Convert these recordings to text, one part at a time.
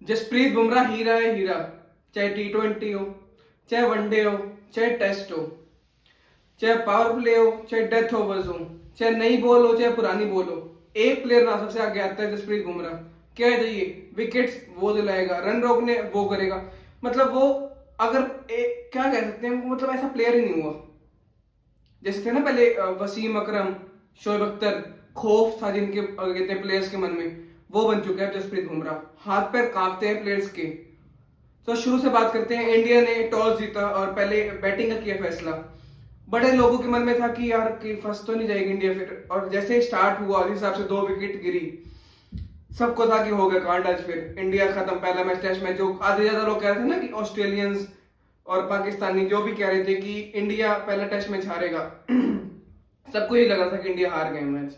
जसप्रीत बुमराह हीरा है हीरा, चाहे T20 हो, चाहे वनडे हो, चाहे टेस्ट हो, चाहे पावर प्ले हो, चाहे डेथ ओवर्स हो, चाहे नई बॉल हो, चाहे पुरानी बॉल हो, एक प्लेयर ना सबसे आगे आता है जसप्रीत बुमराह। क्या चाहिए? विकेट्स वो दिलाएगा, रन रोकने वो करेगा। मतलब वो अगर क्या कह सकते हैं, मतलब ऐसा प्लेयर ही नहीं हुआ। जैसे थे ना पहले वसीम अकरम, शोएब अख्तर, खौफ था जिनके कहते प्लेयर्स के मन में, वो बन चुका है जसप्रीत बुमराह। हाथ पैर कांपते हैं प्लेयर्स के। तो शुरू से बात करते हैं। इंडिया ने टॉस जीता और पहले बैटिंग का किया फैसला। बड़े लोगों के मन में था कि यार कि फंस तो नहीं जाएगी इंडिया फिर, और जैसे स्टार्ट हुआ उस हिसाब से 2 विकेट गिरी, सबको था कि हो गया कांड, आज फिर इंडिया खत्म। पहला मैच टेस्ट मैच, जो आधे ज्यादा लोग कह रहे थे ना कि ऑस्ट्रेलियंस और पाकिस्तानी जो भी कह रहे थे कि इंडिया पहला टेस्ट मैच हारेगा सबको ये लगा था कि इंडिया हार गए मैच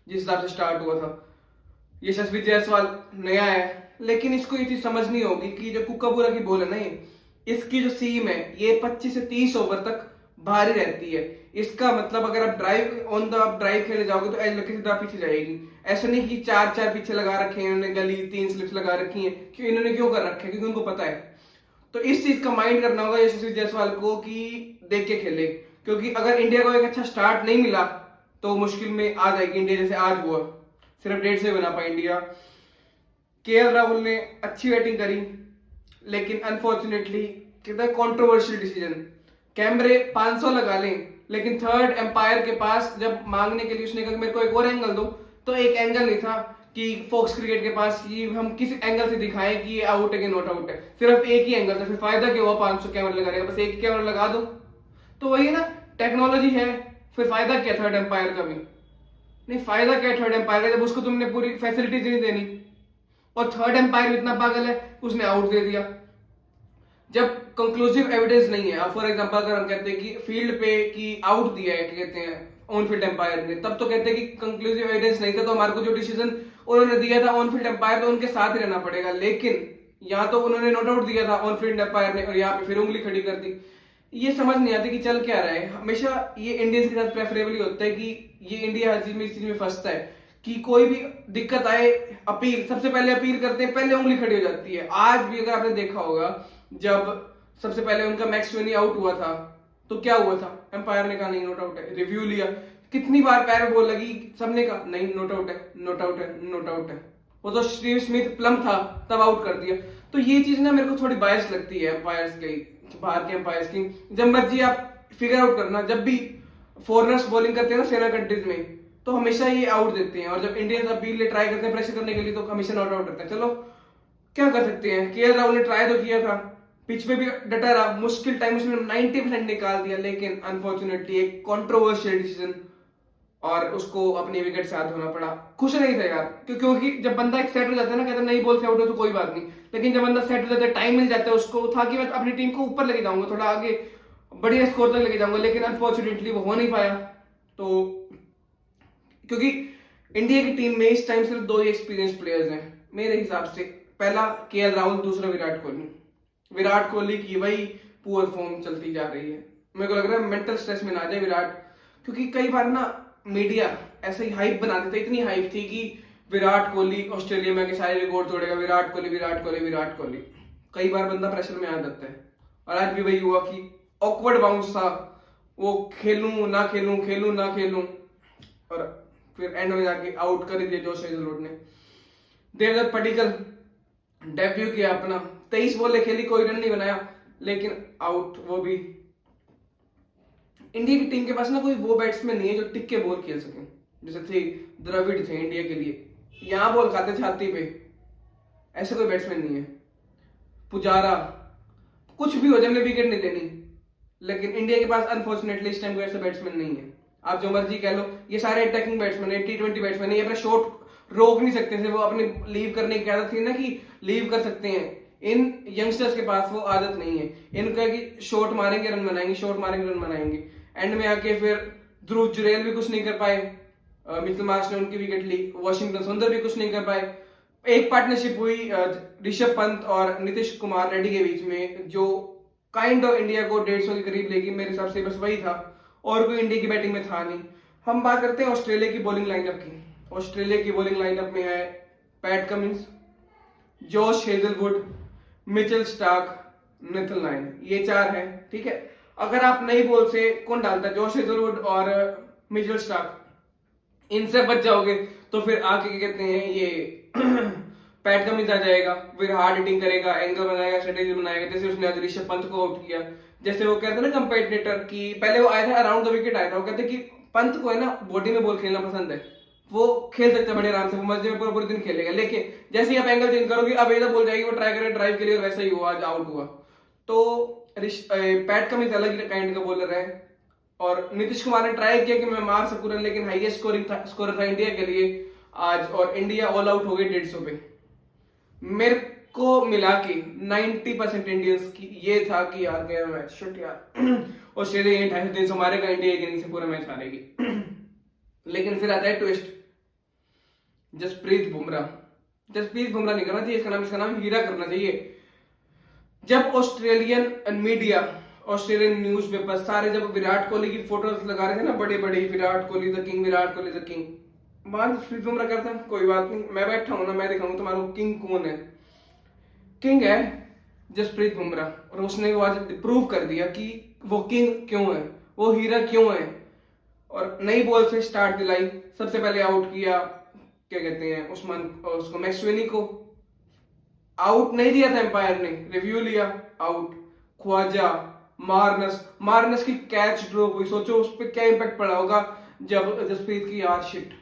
जिस हिसाब से स्टार्ट हुआ था। यशस्वी जायसवाल नया है, लेकिन इसको ये चीज समझनी होगी कि जो कुकाबूरा की बॉल है ना, ये इसकी जो सीम है ये 25 से 30 ओवर तक भारी रहती है। इसका मतलब अगर आप ड्राइव ऑन द ड्राइव खेलने जाओगे तो एज लगे सीधा पीछे जाएगी। ऐसा नहीं कि चार चार पीछे लगा रखे हैं इन्होंने, गली 3 स्लिप्स लगा रखी हैं, क्यों इन्होंने क्यों कर रखे हैं? क्योंकि उनको पता है। तो इस चीज का माइंड करना होगा यशस्वी जायसवाल को कि देख के खेले, क्योंकि अगर इंडिया को एक अच्छा स्टार्ट नहीं मिला तो मुश्किल में आ जाएगी इंडिया, जैसे आज हुआ। सिर्फ 1.5 से बना पाई इंडिया। राहुल ने अच्छी बैटिंग करी, लेकिन अनफॉर्चुनेटली कहता कंट्रोवर्शियल डिसीजन। कैमरे 500 लगा लें, लेकिन थर्ड एम्पायर के पास जब मांगने के लिए उसने कहा मेरे को एक और एंगल दो, तो एक एंगल नहीं था कि फॉक्स क्रिकेट के पास कि हम किस एंगल से दिखाएं कि ये आउट है कि नॉट आउट है। सिर्फ एक ही एंगल था, फिर फायदा क्या हुआ 500 कैमरा लगा रहेगा? बस एक ही कैमरा लगा दो। तो वही ना, टेक्नोलॉजी है, फिर फायदा क्या थर्ड एम्पायर का भी? नहीं, फायदा क्या है थर्ड एम्पायर का जब उसको तुमने पूरी फैसिलिटीज नहीं देनी? और थर्ड एम्पायर इतना पागल है, उसने आउट दे दिया जब कंक्लूसिव एविडेंस नहीं है। फॉर एग्जांपल अगर हम कहते हैं कि फील्ड पे कि आउट दिया है, क्या कहते हैं, ऑन फील्ड एम्पायर ने, तब तो कहते हैं कि कंक्लूसिव एविडेंस नहीं था, तो हमारे को जो डिसीजन उन्होंने दिया था ऑन फील्ड एम्पायर, तो उनके साथ ही रहना पड़ेगा। लेकिन यहाँ तो उन्होंने नोट आउट दिया था ऑन फील्ड एम्पायर ने, और यहाँ पे फिर उंगली खड़ी कर दी। ये समझ नहीं आती कि चल क्या रहा है। हमेशा ये इंडियंस के साथ प्रेफरेबल होता है कि ये इंडिया हर चीज में इस चीज में फंसता है कि कोई भी दिक्कत आए, अपील सबसे पहले अपील करते हैं, पहले उंगली खड़ी हो जाती है। आज भी अगर आपने देखा होगा, जब सबसे पहले उनका मैक्स धोनी आउट हुआ था तो क्या हुआ था? एम्पायर ने कहा नहीं नोट आउट है, रिव्यू लिया, कितनी बार पैर में बॉल लगी, सबने कहा नहीं नोट आउट है, नोट आउट है, नोट आउट है। वो तो स्टीव स्मिथ प्लम था तब आउट कर दिया। तो ये चीज ना मेरे को थोड़ी बायस लगती है एम्पायर्स की, बाहर के एम्पायर्स की। जब मर्जी आप फिगर आउट करना, जब भी फॉरनर्स बॉलिंग करते हैं ना सेना कंट्रीज में, तो हमेशा ये आउट देते हैं, और जब इंडियंस अपील ट्राई करते हैं प्रेशर करने के लिए, तो हमेशा नॉट आउट करते हैं। चलो क्या कर सकते हैं। राहुल ने ट्राई तो किया था, पिच पे भी डटा रहा, मुश्किल टाइम उसने 90% निकाल दिया, लेकिन अनफॉर्चुनेटली एक कंट्रोवर्शियल डिसीजन, और उसको अपनी विकेट से हाथ धोना पड़ा। खुश नहीं था यार, क्योंकि जब बंदा एक सेट हो जाता है ना, कहता है नहीं बॉल से आउट हो तो कोई बात नहीं, लेकिन जब बंदा सेट हो जाता है, टाइम मिल जाता है उसको, था कि मैं अपनी टीम को ऊपर लेके जाऊंगा, थोड़ा आगे बढ़िया स्कोर तक लेके जाऊंगा, लेकिन अनफॉर्चुनेटली वो हो नहीं पाया। तो क्योंकि इंडिया की टीम में इस टाइम सिर्फ 2 ही एक्सपीरियंस प्लेयर्स हैं मेरे हिसाब से। पहला राहुल, दूसरा विराट कोहली। विराट कोहली की वही पुअर फॉर्म चलती जा रही है। मेरे को लग रहा है मेंटल स्ट्रेस में ना आ जाए विराट, क्योंकि कई बार ना मीडिया ऐसे ही हाइप बना देता, इतनी हाइप थी कि विराट कोहली ऑस्ट्रेलिया में आके सारे रिकॉर्ड तोड़ेगा, विराट कोहली विराट कोहली विराट कोहली। कई बार बंदा प्रेशर में आ जाता है, और आज भी वही हुआ कि ऑकवर्ड बाउंस था, वो खेलूं ना खेलूं, खेलूं ना खेलूं, और फिर एंड में जाके आउट कर दिया जोश हेजलवुड ने। देवदत्त पडिक्कल डेब्यू किया अपना, 23 बॉलें खेली, कोई रन नहीं बनाया, लेकिन आउट वो भी। इंडिया की टीम के पास ना कोई वो बैट्समैन नहीं है जो टिक के बॉल खेल सके, जैसे थे द्रविड़ थे इंडिया के लिए, यहां बॉल खाते छाती पे, ऐसे कोई बैट्समैन नहीं है। पुजारा, कुछ भी हो जाए, विकेट नहीं देनी, लेकिन इंडिया के पास अनफॉर्चुनेटली इस टाइम कोई ऐसा बैट्समैन नहीं है। आप जो मर्जी कह लो, ये सारे अटैकिंग बैट्समैन है, T20 बैट्समैन है, ये अपना शॉट रोक नहीं सकते थे। वो अपने लीव करने की आदत थी ना कि लीव कर सकते हैं, इन यंगस्टर्स के पास वो आदत नहीं है। इनका कि शॉट मारेंगे रन बनाएंगे, शॉट मारेंगे रन बनाएंगे। एंड में आके फिर ध्रुव जुरैल भी कुछ नहीं कर पाए, मिचेल मार्श ने उनकी विकेट ली, वॉशिंगटन सुंदर भी कुछ नहीं कर पाए। एक पार्टनरशिप हुई ऋषभ पंत और नीतीश कुमार रेड्डी के बीच में, जो काइंड ऑफ इंडिया को 150 के करीब लेगी मेरे हिसाब से, बस वही था, और कोई इंडिया की बैटिंग में था नहीं। हम बात करते हैं ऑस्ट्रेलिया की बॉलिंग लाइनअप की। ऑस्ट्रेलिया की बॉलिंग लाइनअप में है PAT Cummins, Josh Hazlewood, Mitchell Starc, Nathan Lyon, ये 4 हैं, ठीक है। अगर आप नई बॉल से कौन डालता है, जोश हेजलवुड और मिचेल स्टार्क, इनसे बच जाओगे तो फिर आके क्या कहते हैं ये पैट कमिंस आ जाएगा, फिर हार्ड हिटिंग करेगा, एंगल बनाएगा, स्ट्रेटेजी बनाएगा, जैसे उसने आज ऋषभ पंत को आउट किया। जैसे वो कहते हैं ना कंपेटिटर की, पहले वो आया था अराउंड द विकेट आया था, वो कहते कि पंत को है ना बॉडी में बॉल खेलना पसंद है, वो खेल सकता है बड़े आराम से, वो मजे में पूरे पूरे दिन खेलेगा। लेकिन जैसे ही आप एंगल चेंज करोगे, अब इधर बोल जाएगी, वो ट्राई करे ड्राइव के लिए, वैसा ही हुआ, आज आउट हुआ। तो पैट कमिंस अलग ही काइंड का बॉलर है। और नीतीश कुमार ने ट्राई किया कि मैं मार सकूं रन, लेकिन हाईएस्ट स्कोर था इंडिया के लिए आज, और इंडिया ऑल आउट हो गई 150 पे। मेरे को मिला कि 90% इंडियंस की ये था कि यार गया मैच, शिट यार ऑस्ट्रेलिया 250-300 मारेगा, इंडिया के नीचे पूरा मैच हारेगी। लेकिन फिर आता है ट्विस्ट, जसप्रीत बुमराह। जसप्रीत बुमराह नहीं करना चाहिए इसका नाम हीरा करना चाहिए। जब ऑस्ट्रेलियन मीडिया, ऑस्ट्रेलियन न्यूज़पेपर सारे जब विराट कोहली की फोटोज लगा रहे थे ना, बड़े बड़े, Virat Kohli the king, Virat Kohli the king, मान जसप्रीत बुमराह करता है, कोई बात नहीं, मैं बैठा हूं ना, मैं दिखाऊंगा तुम्हारा किंग कौन है। किंग है जसप्रीत बुमराह, और उसने वो आज प्रूव कर दिया कि वो किंग क्यों है, वो हीरा क्यों है। और नई बॉल से स्टार्ट दिलाई, सबसे पहले आउट किया क्या कहते हैं उसको मैक्सवेनी को, आउट नहीं दिया था एम्पायर ने, रिव्यू लिया, आउट। ख्वाजा, मार्नस की कैच ड्रॉप हुई, सोचो उस पर क्या इंपैक्ट पड़ा होगा जब जसप्रीत की यार शिट,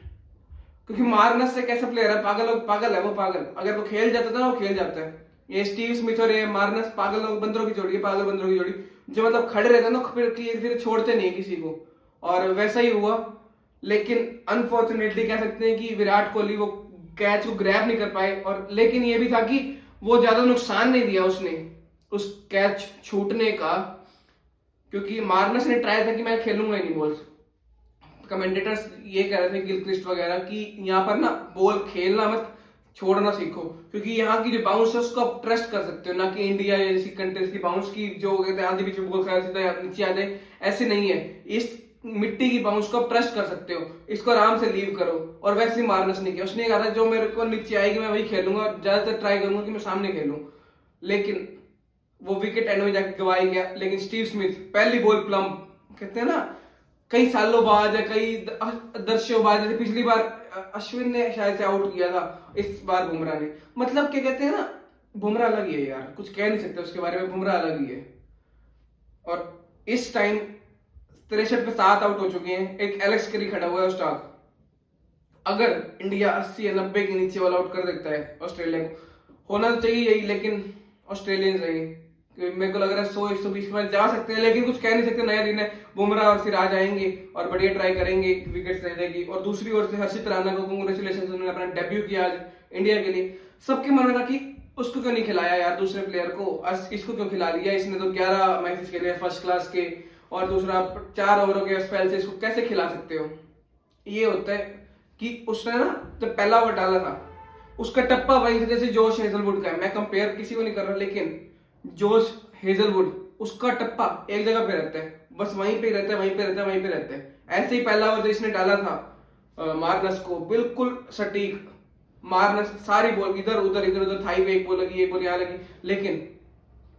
क्योंकि मार्नस से कैसा प्लेयर है, पागल है वो, पागल, अगर वो खेल जाता था ना, वो खेल जाता है। ये स्टीव स्मिथ और ये मार्नस पागल बंदरों की जोड़ी है, पागल बंदरों की जोड़ी, जो मतलब खड़े रहते हैं ना, फिर छोड़ते नहीं किसी को, और वैसा ही हुआ। लेकिन अनफॉर्चुनेटली कह सकते हैं कि विराट कोहली वो कैच को ग्रैब नहीं कर पाए, और लेकिन ये भी था कि वो ज्यादा नुकसान नहीं दिया उसने उस कैच छूटने का, क्योंकि मार्नस ने ट्राई था कि मैं खेलूंगा ही नहीं बॉल्स। कमेंटेटर्स ये कह रहे थे, गिलक्रिस्ट वगैरह, कि यहाँ पर ना बॉल खेलना मत, छोड़ना सीखो, क्योंकि यहाँ की जो बाउंस है उसको आप ट्रस्ट कर सकते हो, ना कि इंडिया जैसी कंट्रीज की बाउंस की जो कहते हैं आधे बीच में बॉल सीधा नीचे आ जाए, ऐसे नहीं है। इस मिट्टी की बाउंस को आप ट्रस्ट कर सकते हो, इसको आराम से लीव करो। और वैसे ही मार्नस ने किया, उसने कहा था जो मेरे को नीचे आएगी मैं वही खेलूंगा, ज्यादातर ट्राई करूंगा कि मैं सामने खेलूं, लेकिन वो विकेट एंड में जाके गवाई गया। लेकिन स्टीव स्मिथ पहली बॉल प्लम, कहते हैं ना कई सालों बाद या कई दर्शों बाद, जैसे पिछली बार अश्विन ने शायद से आउट किया था, इस बार बुमराह ने, मतलब क्या कहते हैं ना, बुमराह अलग ही है यार, कुछ कह नहीं सकते उसके बारे में, बुमराह अलग ही है। और इस टाइम 63 पे 7 आउट हो चुके हैं, एक एलेक्स केरी खड़ा हुआ है स्टार्क। अगर इंडिया 80 या 90 के नीचे ऑल आउट कर देता है ऑस्ट्रेलिया को, होना तो चाहिए यही, लेकिन ऑस्ट्रेलियंस है, मेरे को लग रहा है 100-120 के बाद जा सकते हैं, लेकिन कुछ कह नहीं सकते, नया दिन है। बुमराह और सिराज आएंगे और बढ़िया ट्राई करेंगे, विकेट रह जाएगी। और दूसरी ओर से हर्षित राणा को कांग्रेचुलेशन, उन्होंने अपना डेब्यू किया आज इंडिया के लिए। सबके मन में था कि उसको क्यों नहीं खिलाया यार दूसरे प्लेयर को, इसको क्यों खिला लिया, इसने तो 11 मैचेस खेले फर्स्ट क्लास के, और दूसरा 4 ओवरों के स्पेल से इसको कैसे खिला सकते हो। ये होता है कि उसने ना जब पहला ओवर डाला था, उसका टप्पा वही था जैसे जोश हेजलवुड का है, मैं कंपेयर किसी को नहीं कर रहा, लेकिन जोश हेजलवुड उसका टप्पा एक जगह पे रहता है, बस वहीं पे रहता है, वहीं पे रहता है, वहीं पे रहता है। ऐसे ही पहला ओवर इसने डाला था मार्नस को, बिल्कुल सटीक, मार्नस सारी बॉल इधर उधर थाई पे एक बॉल लगी, एक बॉल यहाँ लगी, लेकिन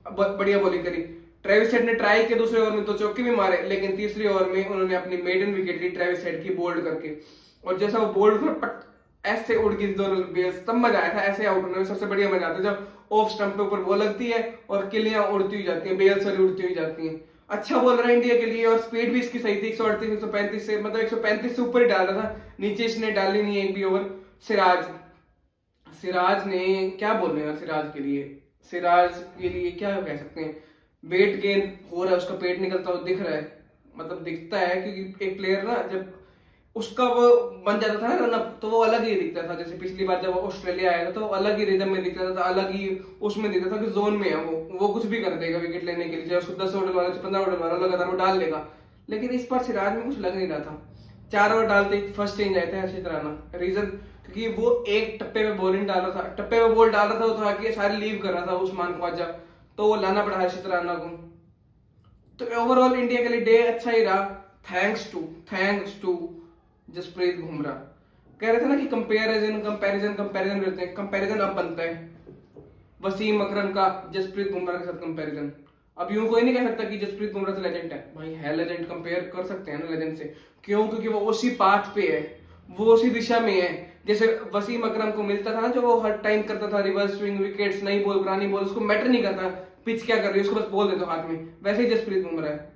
बढ़िया बॉलिंग करी। ट्रेविस हेड ने ट्राई किया दूसरे ओवर में, 2 चौके भी मारे, लेकिन तीसरे ओवर में उन्होंने अपनी मेडन विकेट ली ट्रेविस हेड की बोल्ड करके, और जैसा वो बोल्ड पर ऐसे उड़ गई दोनों बेल्स, तब मजा आया था। ऐसे आउट होने में सबसे बढ़िया मजा आता है जब ऑफ स्टंप पे ऊपर बॉल लगती है और किलियां उड़ती हुई जाती हैं, बेल्स वाली उड़ती हुई जाती हैं। अच्छा बॉल रहा है इंडिया के लिए, और स्पीड भी इसकी सही थी, 138 135 से, मतलब 135 से ऊपर ही डाल रहा था, नीचे इसने डाली नहीं है एक भी ओवर। सिराज ने क्या बोल रहे हैं सिराज के लिए क्या कह सकते हैं, वेट गेन हो रहा है, उसका पेट निकलता हुआ दिख रहा है, मतलब दिखता है, क्योंकि एक प्लेयर ना जब उसका वो बन जाता था ना रनअप, तो वो अलग ही दिखता था। जैसे पिछली बार जब वो ऑस्ट्रेलिया आया था तो अलग ही रिदम में दिखता था, अलग ही उसमें दिखता था कि जोन में है वो कुछ भी कर देगा विकेट लेने के लिए, चाहे उसको 10 ओवर डलवाना, 15 ओवर डलवाना, लगातार वो डाल लेगा। लेकिन इस बार सिराज में कुछ लग नहीं रहा था, 4 ओवर डालते फर्स्ट चेंज आए थे हर्षित राणा, रीजन क्योंकि वो एक टप्पे पे बॉलिंग डाल रहा था, टप्पे पे बॉल डाल रहा था, वो था कि सारे लीव कर रहा था उस्मान ख्वाजा, तो वो लाना पड़ा हर्षित राणा को। तो ओवरऑल इंडिया के लिए डे अच्छा ही रहा, थैंक्स टू जसप्रीत बुमराह। कह रहे थे ना कि कंपैरिजन करते हैं, कंपैरिजन अब बनता है, वसीम अकरम का जसप्रीत बुमराह के साथ कंपैरिजन। अब यूं कोई नहीं कह सकता कि जसप्रीत बुमराह तो लेजेंड है, भाई है लेजेंड, कंपेयर कर सकते हैं ना लेजेंड से। क्यों? क्योंकि वो उसी पाथ पे है, वो उसी दिशा में है। जैसे वसीम अकरम को मिलता था ना, जो वो हर टाइम करता था, रिवर्स स्विंग, विकेट्स, नई बॉल, पुरानी बॉल, उसको मैटर नहीं करता पिच क्या कर रही है, उसको बस बॉल दे दो हाथ में। वैसे ही जसप्रीत बुमराह है।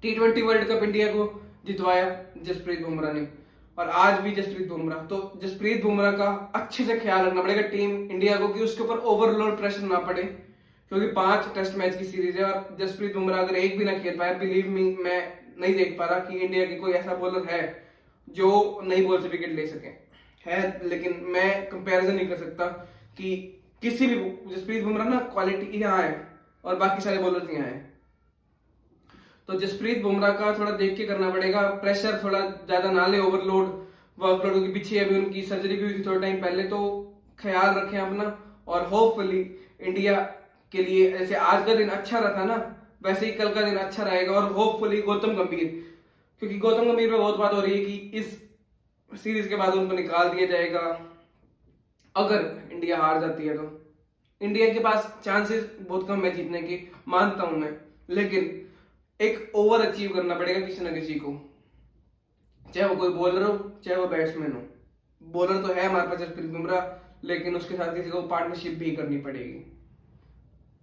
T20 वर्ल्ड कप इंडिया को जितवाया जसप्रीत बुमराह ने, और आज भी जसप्रीत बुमराह। तो जसप्रीत बुमराह का अच्छे से ख्याल रखना पड़ेगा टीम इंडिया को कि उसके ऊपर ओवरलोड प्रेशर ना पड़े, क्योंकि 5 टेस्ट मैच की सीरीज है और जसप्रीत बुमराह अगर एक भी ना खेल पाया, बिलीव मी, मैं नहीं देख पा रहा कि इंडिया के कोई ऐसा बॉलर है जो नई बॉल से विकेट ले सके। है, लेकिन मैं कंपैरिजन नहीं कर सकता कि किसी भी, जसप्रीत बुमराह ना क्वालिटी यहाँ है और बाकी सारे बॉलर यहाँ है। तो जसप्रीत बुमराह का थोड़ा देख के करना पड़ेगा, प्रेशर थोड़ा ज्यादा ना ले, ओवरलोड वर्कलोड, क्योंकि पीछे अभी उनकी सर्जरी भी हुई थी थोड़ा टाइम पहले। तो ख्याल रखें अपना, और होपफुली इंडिया के लिए जैसे आज का दिन अच्छा रहा था ना, वैसे ही कल का दिन अच्छा रहेगा। और होपफुली गौतम गंभीर, क्योंकि गौतम गंभीर पे बहुत बात हो रही है कि इस सीरीज के बाद उनको निकाल दिया जाएगा अगर इंडिया हार जाती है। तो इंडिया के पास चांसेस बहुत कम है जीतने के, मानता हूं मैं, लेकिन एक ओवर अचीव करना पड़ेगा किसी ना किसी को, चाहे वो कोई बॉलर हो चाहे वो बैट्समैन हो। बॉलर तो है हमारे पास जसप्रीत बुमराह, लेकिन उसके साथ किसी को पार्टनरशिप भी करनी पड़ेगी।